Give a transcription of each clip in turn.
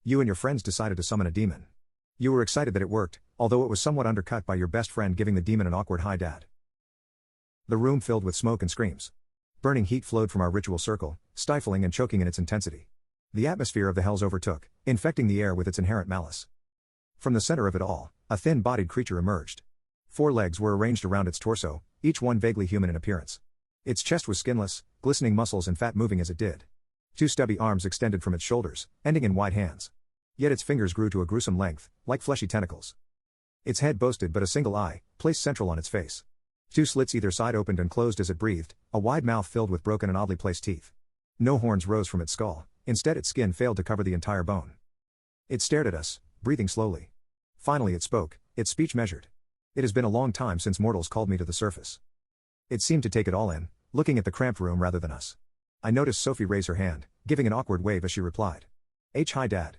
You and your friends decided to summon a demon. You were excited that it worked, although it was somewhat undercut by your best friend giving the demon an awkward hi dad. The room filled with smoke and screams. Burning heat flowed from our ritual circle, stifling and choking in its intensity. The atmosphere of the hells overtook, infecting the air with its inherent malice. From the center of it all, a thin-bodied creature emerged. 4 legs were arranged around its torso, each one vaguely human in appearance. Its chest was skinless, glistening muscles and fat moving as it did. 2 stubby arms extended from its shoulders, ending in wide hands. Yet its fingers grew to a gruesome length, like fleshy tentacles. Its head boasted but a single eye, placed central on its face. 2 slits either side opened and closed as it breathed, a wide mouth filled with broken and oddly placed teeth. No horns rose from its skull, instead its skin failed to cover the entire bone. It stared at us, breathing slowly. Finally it spoke, its speech measured. It has been a long time since mortals called me to the surface. It seemed to take it all in, looking at the cramped room rather than us. I noticed Sophie raise her hand, giving an awkward wave as she replied. Hi Dad.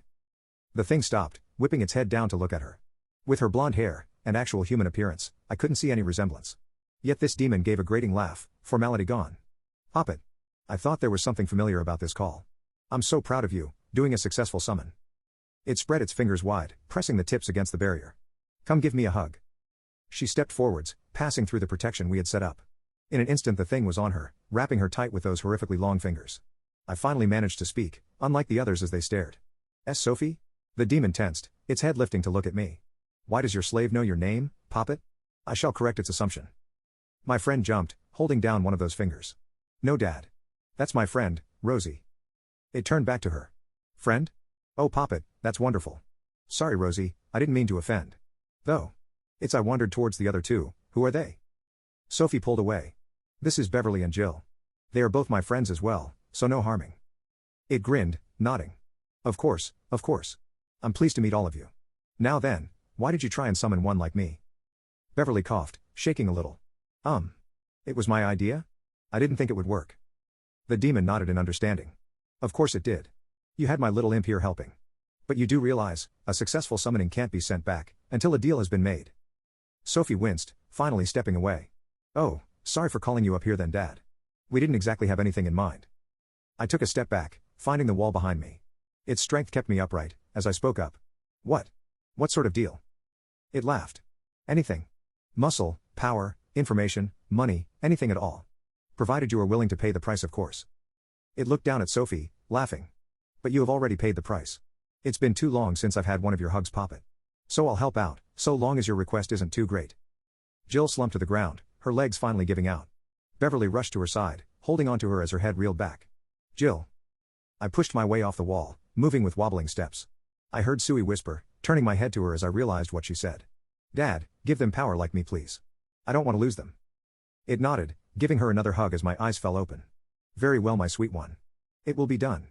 The thing stopped, whipping its head down to look at her. With her blonde hair, and actual human appearance, I couldn't see any resemblance. Yet this demon gave a grating laugh, formality gone. Poppet. I thought there was something familiar about this call. I'm so proud of you, doing a successful summon. It spread its fingers wide, pressing the tips against the barrier. Come give me a hug. She stepped forwards, passing through the protection we had set up. In an instant the thing was on her, wrapping her tight with those horrifically long fingers. I finally managed to speak, unlike the others as they stared. Sophie? The demon tensed, its head lifting to look at me. Why does your slave know your name, Poppet? I shall correct its assumption. My friend jumped, holding down one of those fingers. No Dad. That's my friend, Rosie. It turned back to her. Friend? Oh Poppet, that's wonderful. Sorry Rosie, I didn't mean to offend. Though. I wandered towards the other 2, who are they? Sophie pulled away. This is Beverly and Jill. They are both my friends as well, so no harming. It grinned, nodding. Of course, of course. I'm pleased to meet all of you. Now then, why did you try and summon one like me? Beverly coughed, shaking a little. It was my idea? I didn't think it would work. The demon nodded in understanding. Of course it did. You had my little imp here helping. But you do realize, a successful summoning can't be sent back, until a deal has been made. Sophie winced, finally stepping away. Oh, sorry for calling you up here then Dad. We didn't exactly have anything in mind. I took a step back, finding the wall behind me. Its strength kept me upright, as I spoke up. What? What sort of deal? It laughed. Anything. Muscle, power, information, money, anything at all. Provided you are willing to pay the price of course. It looked down at Sophie, laughing. But you have already paid the price. It's been too long since I've had one of your hugs Poppet. So I'll help out, so long as your request isn't too great. Jill slumped to the ground, her legs finally giving out. Beverly rushed to her side, holding onto her as her head reeled back. Jill. I pushed my way off the wall, moving with wobbling steps. I heard Sui whisper, turning my head to her as I realized what she said. Dad, give them power like me please. I don't want to lose them. It nodded, giving her another hug as my eyes fell open. Very well my sweet one. It will be done.